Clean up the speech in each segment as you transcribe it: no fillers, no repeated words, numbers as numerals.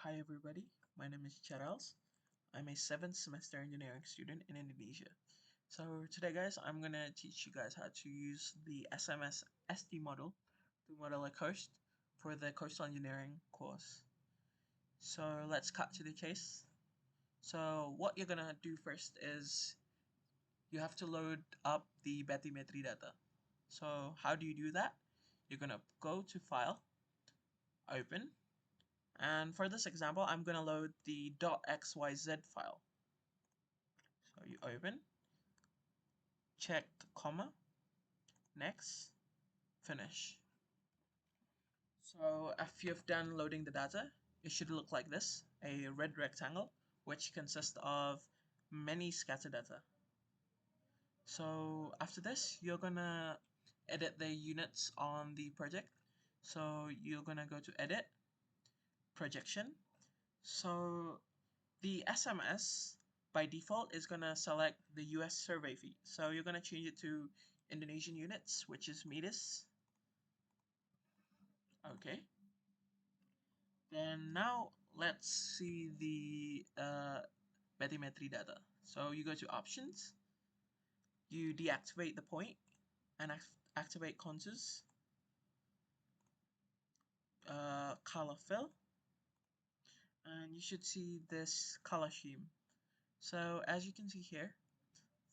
Hi everybody, my name is Charles. I'm a 7th semester engineering student in Indonesia. So today guys, I'm gonna teach you guys how to use the SMS ST model to model a coast for the coastal engineering course. So let's cut to the chase. So what you're gonna do first is you have to load up the bathymetry data. So how do you do that? You're gonna go to File, Open, and for this example, I'm going to load the .xyz file. So you open, check the comma, next, finish. So if you've done loading the data, it should look like this, a red rectangle, which consists of many scatter data. So after this, you're going to edit the units on the project. So you're going to go to Edit, Projection. So the SMS by default is going to select the US survey fee. So you're going to change it to Indonesian units, which is meters. Okay. Then now let's see the bathymetry data. So you go to Options, you deactivate the point and activate contours, color fill, and you should see this color scheme. So as you can see here,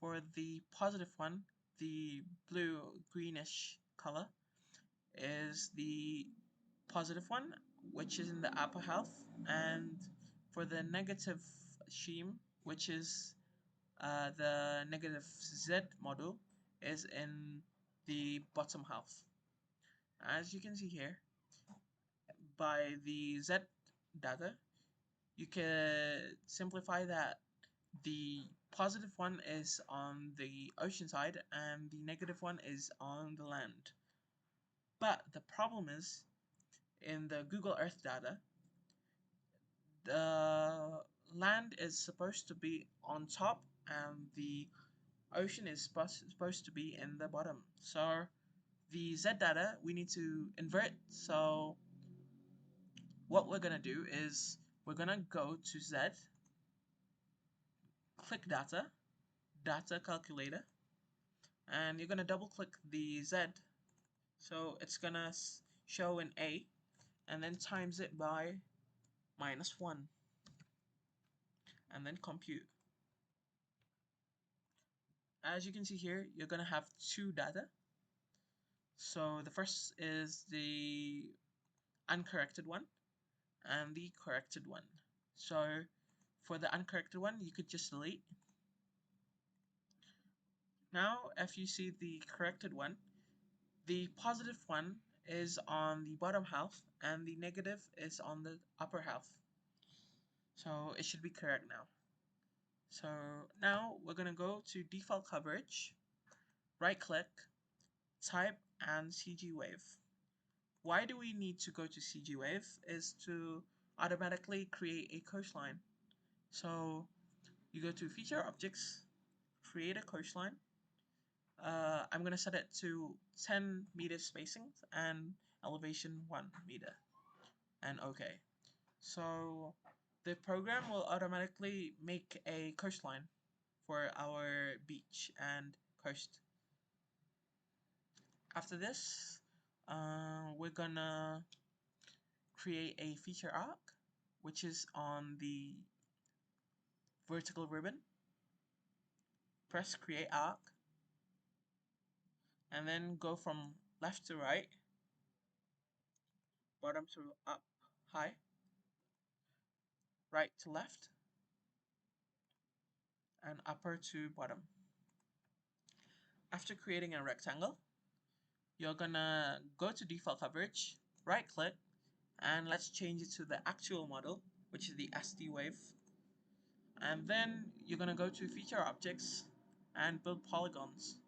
for the positive one, the blue greenish color is the positive one, which is in the upper half, and for the negative scheme, which is the negative Z model, is in the bottom half. As you can see here, by the Z data, you can simplify that the positive one is on the ocean side and the negative one is on the land. But the problem is, in the Google Earth data, the land is supposed to be on top and the ocean is supposed to be in the bottom. So the Z data we need to invert. So what we're gonna do is we're gonna go to Z, click data, data calculator, and you're gonna double click the Z, so it's gonna show an A, and then times it by -1, and then compute. As you can see here, you're gonna have two data. So the first is the uncorrected one and the corrected one. So for the uncorrected one, you could just delete. Now if you see the corrected one, the positive one is on the bottom half and the negative is on the upper half. So it should be correct now. So now we're gonna go to default coverage, right click, type, and CG Wave. Why do we need to go to CG Wave? Is to automatically create a coastline. So you go to feature objects, create a coastline. I'm gonna set it to 10 meter spacing and elevation 1 meter, and OK. So the program will automatically make a coastline for our beach and coast. After this, we're gonna create a feature arc, which is on the vertical ribbon. Press create arc, and then go from left to right, bottom to up, high, right to left, and upper to bottom. After creating a rectangle, you're gonna go to default coverage, right click, and let's change it to the actual model, which is the ST Wave. And then you're gonna go to feature objects and build polygons.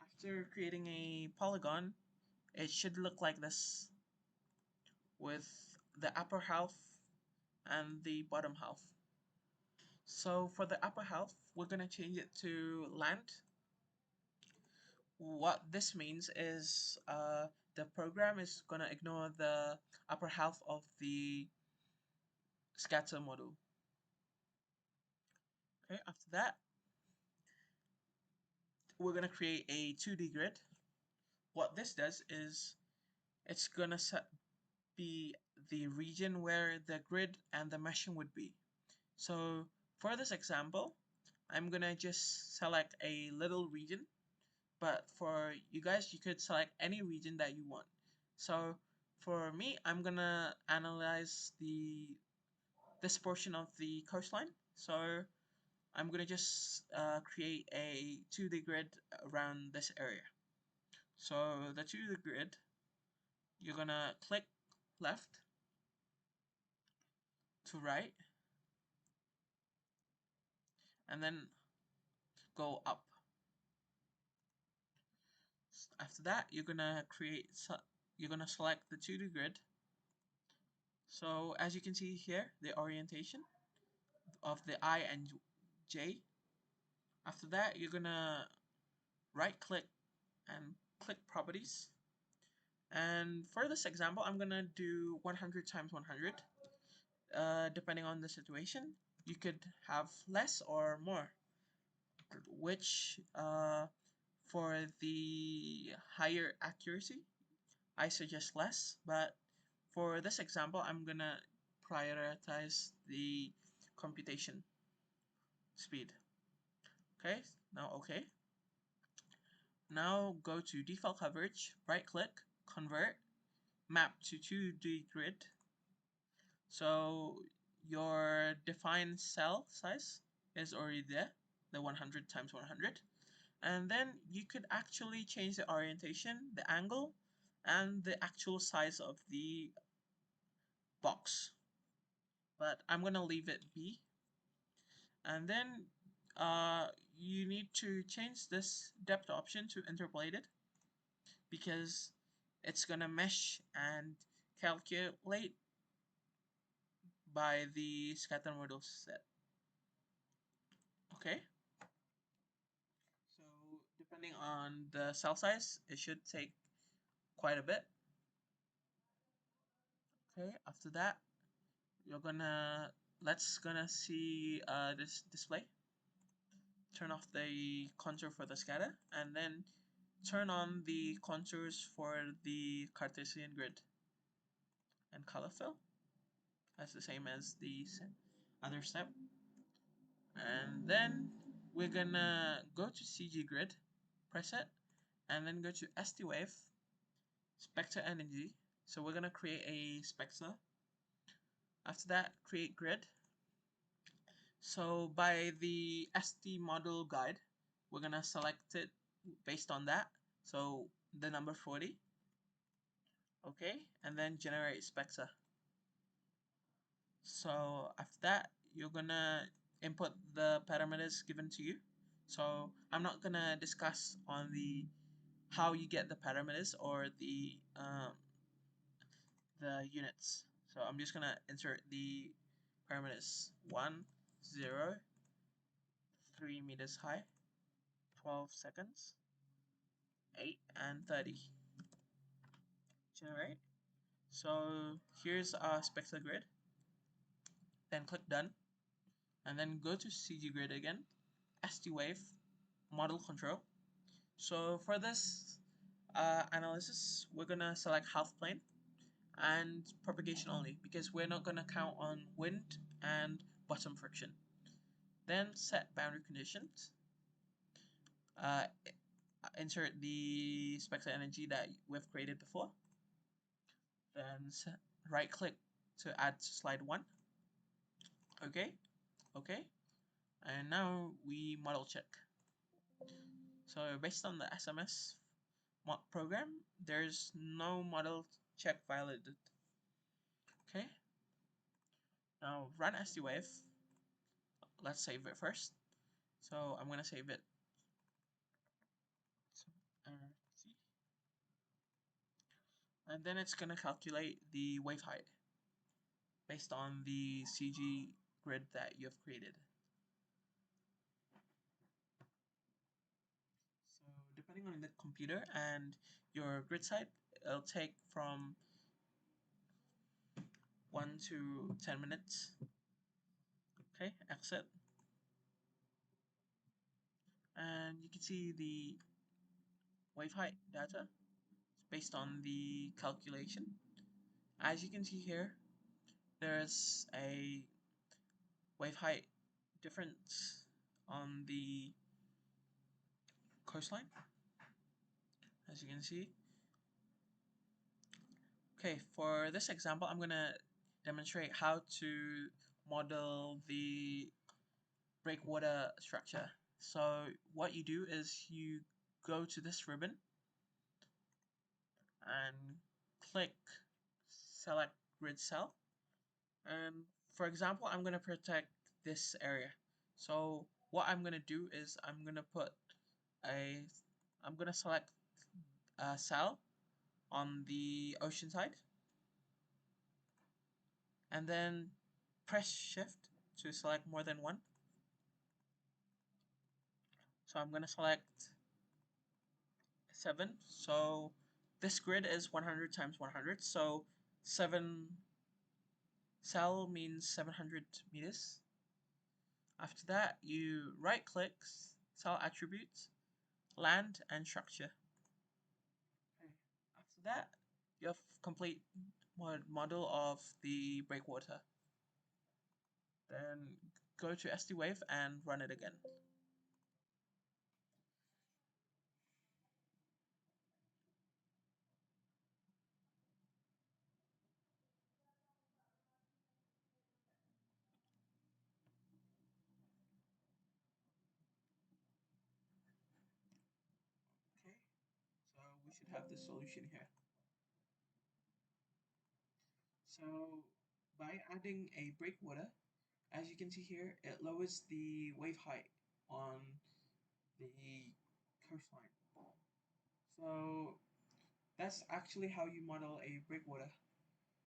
After creating a polygon, it should look like this, with the upper half and the bottom half. So for the upper half, we're gonna change it to land. What this means is the program is gonna ignore the upper half of the scatter model. Okay, after that, we're gonna create a 2D grid. What this does is it's gonna be the region where the grid and the meshing would be. So for this example, I'm gonna just select a little region, but for you guys, you could select any region that you want. So for me, I'm gonna analyze this portion of the coastline. So I'm gonna just create a 2D grid around this area. So the 2D grid, you're gonna click left to right, and then go up. After that, you're gonna select the 2D grid. So as you can see here, the orientation of the I and J. After that, you're gonna right click and click properties. And for this example, I'm gonna do 100 times 100. Depending on the situation, you could have less or more, which for the higher accuracy, I suggest less, but for this example, I'm gonna prioritize the computation speed. Okay, now okay. Now go to default coverage, right click, convert, map to 2D grid. So your defined cell size is already there, the 100 times 100. And then you could actually change the orientation, the angle, and the actual size of the box. But I'm gonna leave it be. And then you need to change this depth option to interpolated, because it's gonna mesh and calculate by the scatter model set. Okay, so depending on the cell size, it should take quite a bit. Okay, after that, you're gonna gonna see this display. Turn off the contour for the scatter, and then turn on the contours for the Cartesian grid and color fill. That's the same as the other step. And then we're gonna go to CG grid, press it, and then go to ST Wave, spectra energy. So we're gonna create a spectra. After that, create grid. So by the ST model guide, we're gonna select it based on that. So the number 40. Okay, and then generate spectra. So after that, you're gonna input the parameters given to you. So I'm not gonna discuss on the how you get the parameters or the units. So I'm just gonna insert the parameters 1, 0, 3 meters high, 12 seconds, 8, and 30. Generate. So here's our spectra grid. Then click done, and then go to CG grid again, ST Wave, model control. So for this analysis, we're gonna select half plane and propagation only, because we're not gonna count on wind and bottom friction. Then set boundary conditions. Insert the spectral energy that we've created before. Then right click to add slide 1. Okay, okay. And now we model check. So based on the SMS program, there's no model check violated. Okay. Now run STWave. Let's save it first. So I'm gonna save it. So, and then it's gonna calculate the wave height based on the CG grid that you have created. So depending on the computer and your grid site, it'll take from 1 to 10 minutes. Okay, exit. And you can see the wave height data based on the calculation. As you can see here, there's a wave height difference on the coastline, as you can see. Okay, for this example, I'm gonna demonstrate how to model the breakwater structure. So what you do is you go to this ribbon and click select grid cell, and for example I'm going to protect this area. So what I'm going to do is I'm going to select a cell on the ocean side and then press shift to select more than one. So I'm going to select 7. So this grid is 100 times 100, so 7 cell means 700 meters. After that, you right click, cell attributes, land and structure. After that, you have complete model of the breakwater. Then go to STwave and run it again. Okay, so we should have the solution here. So by adding a breakwater, as you can see here, it lowers the wave height on the coastline. So that's actually how you model a breakwater.